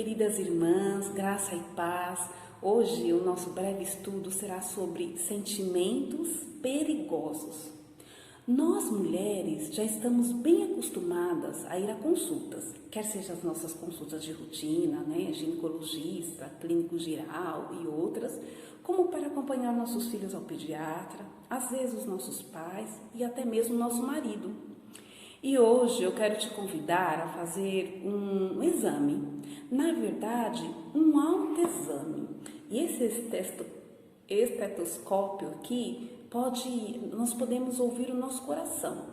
Queridas irmãs, graça e paz. Hoje o nosso breve estudo será sobre sentimentos perigosos. Nós mulheres já estamos bem acostumadas a ir a consultas, quer sejam as nossas consultas de rotina, ginecologista, clínico geral e outras, como para acompanhar nossos filhos ao pediatra, às vezes os nossos pais e até mesmo nosso marido. E hoje eu quero te convidar a fazer um exame, na verdade, um autoexame. E esse estetoscópio aqui, nós podemos ouvir o nosso coração.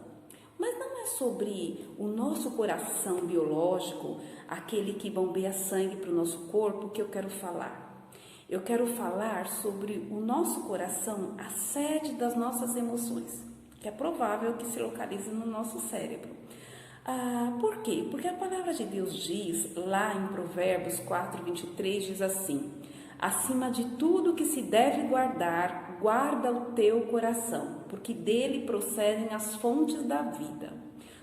Mas não é sobre o nosso coração biológico, aquele que bombeia sangue para o nosso corpo, que eu quero falar. Eu quero falar sobre o nosso coração, a sede das nossas emoções, que é provável que se localize no nosso cérebro. Por quê? Porque a palavra de Deus diz, lá em Provérbios 4:23, diz assim: acima de tudo que se deve guardar, guarda o teu coração, porque dele procedem as fontes da vida.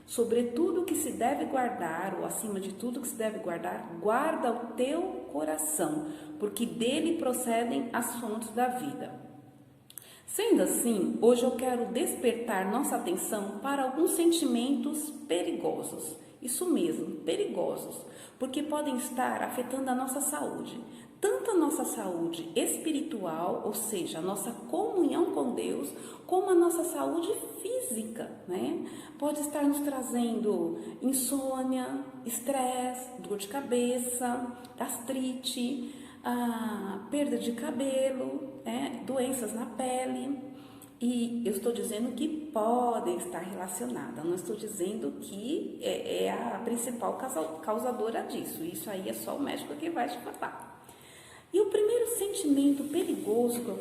Sobretudo que se deve guardar, ou acima de tudo que se deve guardar, guarda o teu coração, porque dele procedem as fontes da vida. Sendo assim, hoje eu quero despertar nossa atenção para alguns sentimentos perigosos. Isso mesmo, perigosos, porque podem estar afetando a nossa saúde, tanto a nossa saúde espiritual, ou seja, a nossa comunhão com Deus, como a nossa saúde física, Pode estar nos trazendo insônia, estresse, dor de cabeça, gastrite, perda de cabelo, doenças na pele. E eu estou dizendo que podem estar relacionadas, não estou dizendo que é a principal causadora disso. Isso aí é só o médico que vai te falar. E o primeiro sentimento perigoso que eu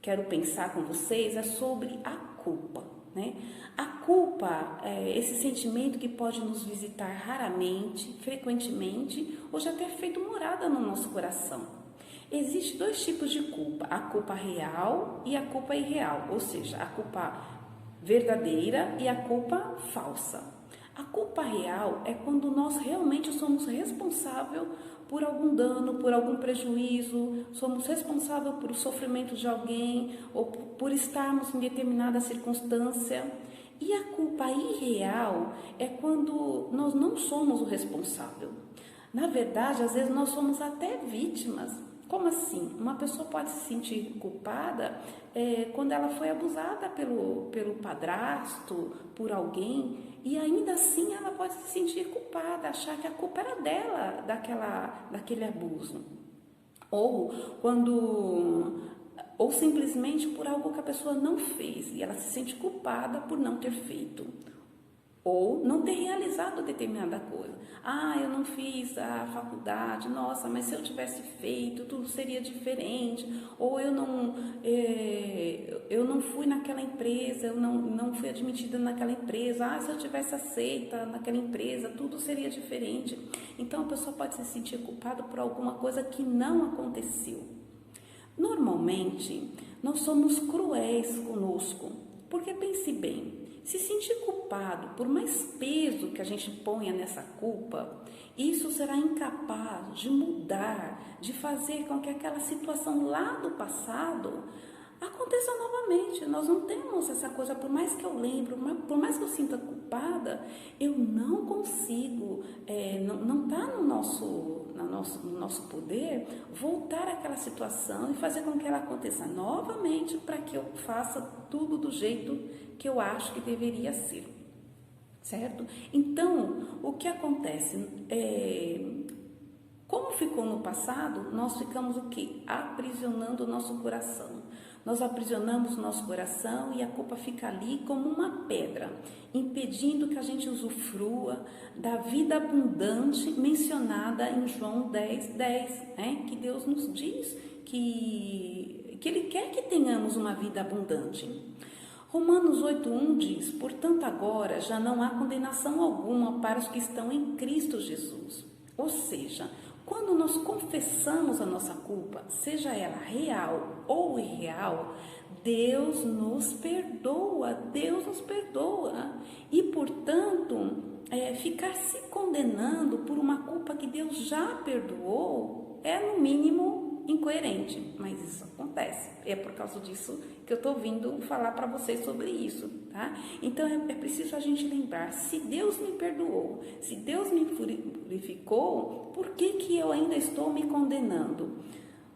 quero pensar com vocês é sobre a culpa. A culpa é esse sentimento que pode nos visitar raramente, frequentemente, ou já ter feito morada no nosso coração. Existem dois tipos de culpa, a culpa real e a culpa irreal, ou seja, a culpa verdadeira e a culpa falsa. A culpa real é quando nós realmente somos responsáveis por algum dano, por algum prejuízo, somos responsáveis por o sofrimento de alguém ou por estarmos em determinada circunstância. E a culpa irreal é quando nós não somos o responsável. Na verdade, às vezes nós somos até vítimas. Como assim? Uma pessoa pode se sentir culpada quando ela foi abusada pelo padrasto, por alguém, e ainda assim ela pode se sentir culpada, achar que a culpa era dela, daquele abuso. Ou simplesmente por algo que a pessoa não fez, e ela se sente culpada por não ter feito. Ou não ter realizado determinada coisa. Eu não fiz a faculdade, nossa, mas se eu tivesse feito, tudo seria diferente. Ou eu não fui naquela empresa, eu não fui admitida naquela empresa. Se eu tivesse aceita naquela empresa, tudo seria diferente. Então, a pessoa pode se sentir culpada por alguma coisa que não aconteceu. Normalmente, nós somos cruéis conosco, porque pense bem, se sentir culpado, por mais peso que a gente ponha nessa culpa, isso será incapaz de mudar, de fazer com que aquela situação lá do passado aconteça novamente. Nós não temos essa coisa, por mais que eu lembre, por mais que eu sinta culpada, eu não consigo, não está no nosso poder voltar àquela situação e fazer com que ela aconteça novamente para que eu faça tudo do jeito que eu acho que deveria ser, certo? Então, o que acontece? Como ficou no passado, nós ficamos o quê? Aprisionando o nosso coração. Nós aprisionamos o nosso coração e a culpa fica ali como uma pedra, impedindo que a gente usufrua da vida abundante mencionada em João 10:10, que Deus nos diz que Ele quer que tenhamos uma vida abundante. Romanos 8:1 diz: portanto agora já não há condenação alguma para os que estão em Cristo Jesus. Ou seja, quando nós confessamos a nossa culpa, seja ela real ou irreal, Deus nos perdoa. E portanto, ficar se condenando por uma culpa que Deus já perdoou é, no mínimo, incoerente, mas isso acontece. É por causa disso que eu estou vindo falar para vocês sobre isso, tá? Então é preciso a gente lembrar: se Deus me perdoou, se Deus me purificou, por que eu ainda estou me condenando?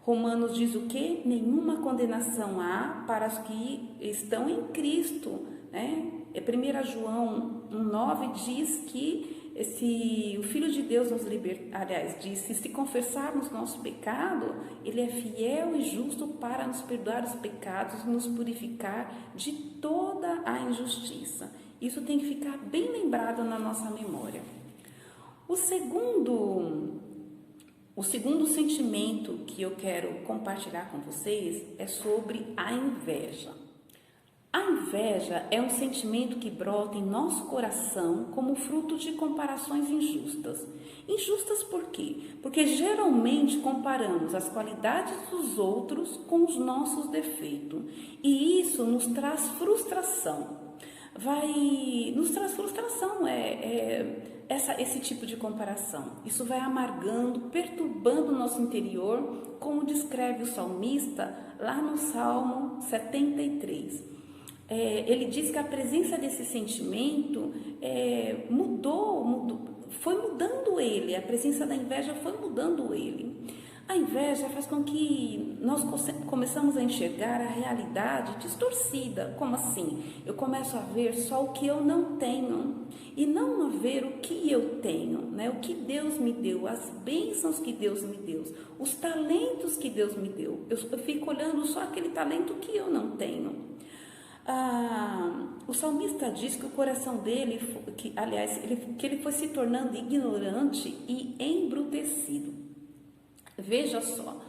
Romanos diz o quê? Nenhuma condenação há para os que estão em Cristo, né? 1 João 1,9 diz que se o Filho de Deus nos libertar, aliás, diz que se confessarmos nosso pecado, Ele é fiel e justo para nos perdoar os pecados e nos purificar de toda a injustiça. Isso tem que ficar bem lembrado na nossa memória. O segundo sentimento que eu quero compartilhar com vocês é sobre a inveja. A inveja é um sentimento que brota em nosso coração como fruto de comparações injustas. Injustas por quê? Porque geralmente comparamos as qualidades dos outros com os nossos defeitos. E isso nos traz frustração. Nos traz frustração, esse tipo de comparação. Isso vai amargando, perturbando o nosso interior, como descreve o salmista lá no Salmo 73. Ele diz que a presença desse sentimento foi mudando ele, a presença da inveja foi mudando ele. A inveja faz com que nós começamos a enxergar a realidade distorcida. Como assim? Eu começo a ver só o que eu não tenho e não a ver o que eu tenho, né? O que Deus me deu, as bênçãos que Deus me deu, os talentos que Deus me deu. Eu fico olhando só aquele talento que eu não tenho. O salmista diz que o coração dele, que ele foi se tornando ignorante e embrutecido. Veja só,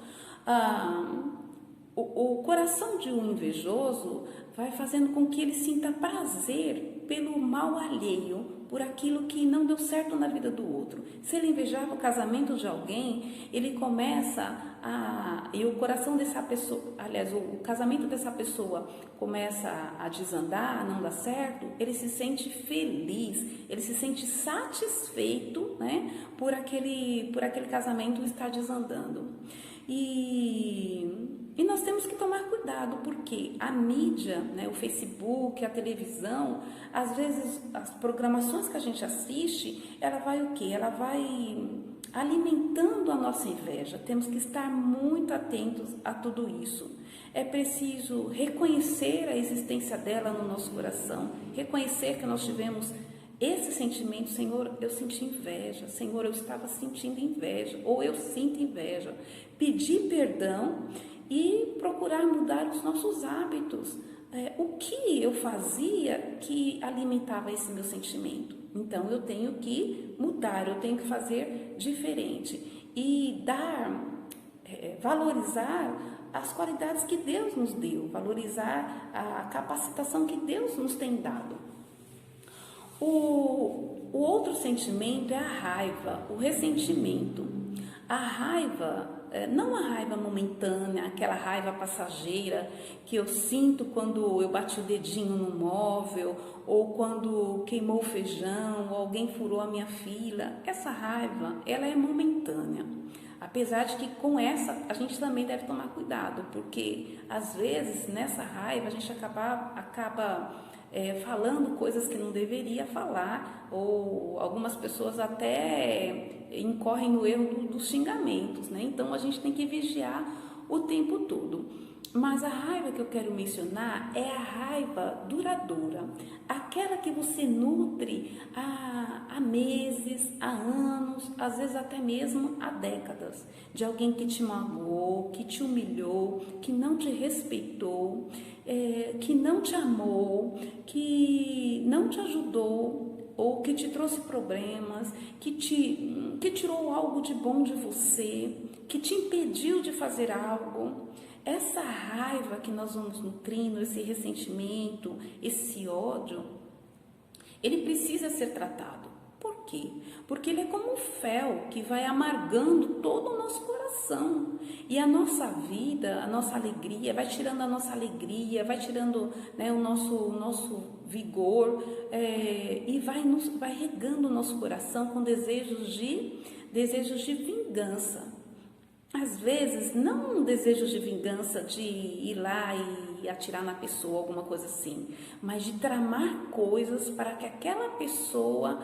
o coração de um invejoso vai fazendo com que ele sinta prazer pelo mal alheio, por aquilo que não deu certo na vida do outro. Se ele invejava o casamento de alguém, ele começa e o coração dessa pessoa, aliás, o casamento dessa pessoa começa a desandar, a não dar certo, ele se sente feliz, ele se sente satisfeito, né, por aquele casamento estar desandando. E nós temos que tomar cuidado, porque a mídia, né, o Facebook, a televisão, às vezes as programações que a gente assiste, ela vai o quê? Ela vai alimentando a nossa inveja. Temos que estar muito atentos a tudo isso. É preciso reconhecer a existência dela no nosso coração, reconhecer que nós tivemos esse sentimento: Senhor, eu senti inveja, Senhor, eu estava sentindo inveja, ou eu sinto inveja. Pedir perdão e procurar mudar os nossos hábitos. O que eu fazia que alimentava esse meu sentimento? Então, eu tenho que mudar, eu tenho que fazer diferente e valorizar as qualidades que Deus nos deu, valorizar a capacitação que Deus nos tem dado. O outro sentimento é a raiva, o ressentimento. A raiva, não a raiva momentânea, aquela raiva passageira que eu sinto quando eu bati o dedinho no móvel, ou quando queimou o feijão, ou alguém furou a minha fila. Essa raiva, ela é momentânea. Apesar de que com essa a gente também deve tomar cuidado, porque às vezes nessa raiva a gente acaba falando coisas que não deveria falar, ou algumas pessoas até incorrem no erro dos xingamentos, né? Então a gente tem que vigiar o tempo todo. Mas a raiva que eu quero mencionar é a raiva duradoura, aquela que você nutre há meses, há anos, às vezes até mesmo há décadas, de alguém que te magoou, que te humilhou, que não te respeitou, que não te amou, que não te ajudou, ou que te trouxe problemas, que tirou algo de bom de você, que te impediu de fazer algo. Essa raiva que nós vamos nutrindo, esse ressentimento, esse ódio, ele precisa ser tratado, Por quê? Porque ele é como um fel que vai amargando todo o nosso coração. E a nossa vida, a nossa alegria, vai tirando a nossa alegria, vai tirando, né, o nosso vigor, e vai regando o nosso coração com desejos de vingança. Às vezes, não um desejo de vingança, de ir lá e atirar na pessoa, alguma coisa assim, mas de tramar coisas para que aquela pessoa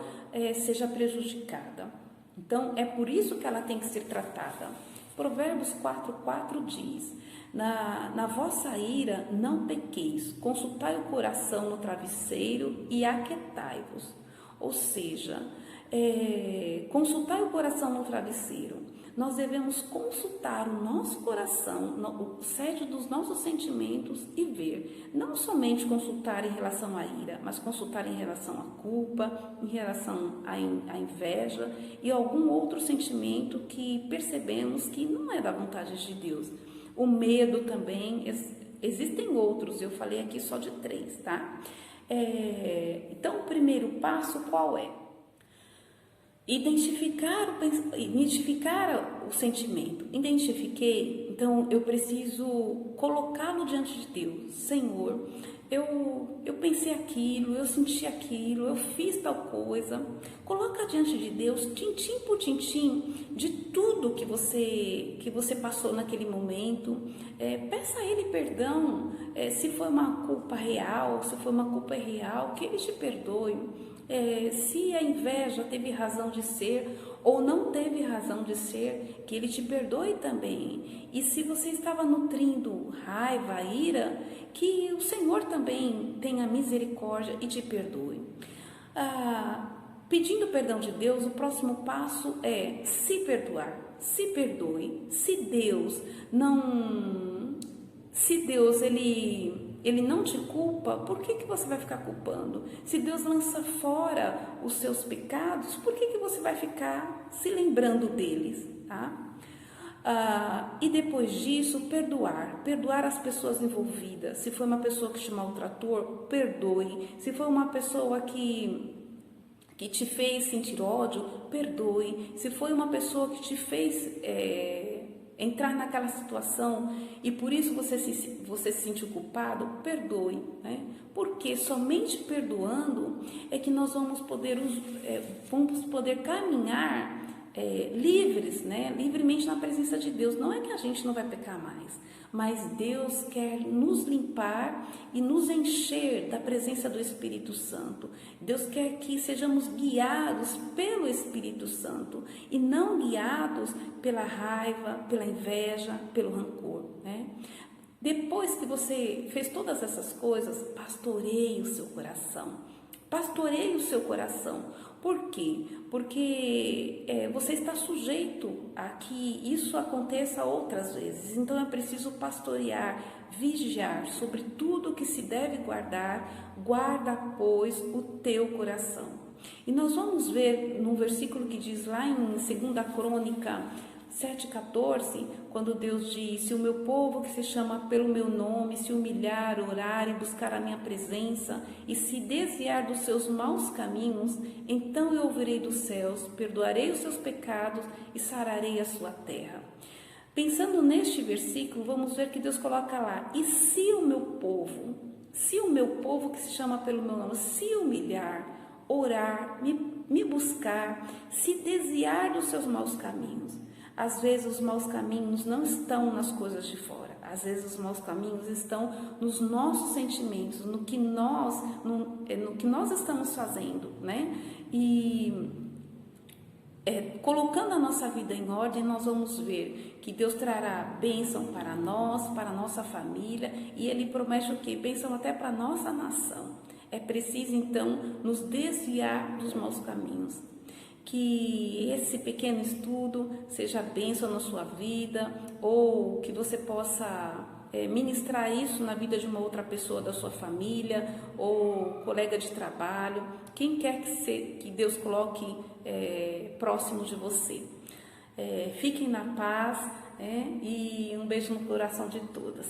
seja prejudicada. Então, é por isso que ela tem que ser tratada. Provérbios 4:4 diz: na vossa ira não pequeis, consultai o coração no travesseiro e aquietai-vos. Ou seja, consultai o coração no travesseiro. Nós devemos consultar o nosso coração, o sede dos nossos sentimentos e ver, não somente consultar em relação à ira, mas consultar em relação à culpa, em relação à inveja e algum outro sentimento que percebemos que não é da vontade de Deus. O medo também, existem outros, eu falei aqui só de 3, tá? Então, o primeiro passo qual é? Identificar o sentimento. Identifiquei, então eu preciso colocá-lo diante de Deus. Senhor, eu pensei aquilo, eu senti aquilo, eu fiz tal coisa. Coloca diante de Deus, tintim por tintim, de tudo que você passou naquele momento. Peça a Ele perdão, se foi uma culpa real, se foi uma culpa irreal, que Ele te perdoe. Se a inveja teve razão de ser ou não teve razão de ser, que Ele te perdoe também. E se você estava nutrindo raiva, ira, que o Senhor também tenha misericórdia e te perdoe. Pedindo perdão de Deus, o próximo passo é se perdoar. Se perdoe. Se Deus ele não te culpa, por que você vai ficar culpando? Se Deus lança fora os seus pecados, por que você vai ficar se lembrando deles? Tá? E depois disso, perdoar as pessoas envolvidas. Se foi uma pessoa que te maltratou, perdoe. Se foi uma pessoa que te fez sentir ódio, perdoe. Se foi uma pessoa que te fez entrar naquela situação e por isso você se sentiu culpado, perdoe, né? Porque somente perdoando é que nós vamos poder caminhar livres, né? Livremente na presença de Deus. Não é que a gente não vai pecar mais, mas Deus quer nos limpar e nos encher da presença do Espírito Santo. Deus quer que sejamos guiados pelo Espírito Santo e não guiados pela raiva, pela inveja, pelo rancor, né? Depois que você fez todas essas coisas, pastoreie o seu coração. Pastoreie o seu coração. Por quê? Porque você está sujeito a que isso aconteça outras vezes. Então é preciso pastorear, vigiar sobre tudo que se deve guardar. Guarda, pois, o teu coração. E nós vamos ver no versículo que diz lá em 2 Crônica 7,14, quando Deus diz: se o meu povo que se chama pelo meu nome se humilhar, orar e buscar a minha presença e se desviar dos seus maus caminhos, então eu ouvirei dos céus, perdoarei os seus pecados e sararei a sua terra. Pensando neste versículo, vamos ver que Deus coloca lá: e se o meu povo que se chama pelo meu nome se humilhar, orar, me buscar, se desviar dos seus maus caminhos. Às vezes os maus caminhos não estão nas coisas de fora. Às vezes os maus caminhos estão nos nossos sentimentos, no que nós estamos fazendo, né? E colocando a nossa vida em ordem, nós vamos ver que Deus trará bênção para nós, para a nossa família, e Ele promete o quê? Bênção até para a nossa nação. É preciso, então, nos desviar dos maus caminhos. Que esse pequeno estudo seja bênção na sua vida, ou que você possa ministrar isso na vida de uma outra pessoa da sua família, ou colega de trabalho, quem quer que Deus coloque próximo de você. Fiquem na paz, e um beijo no coração de todas.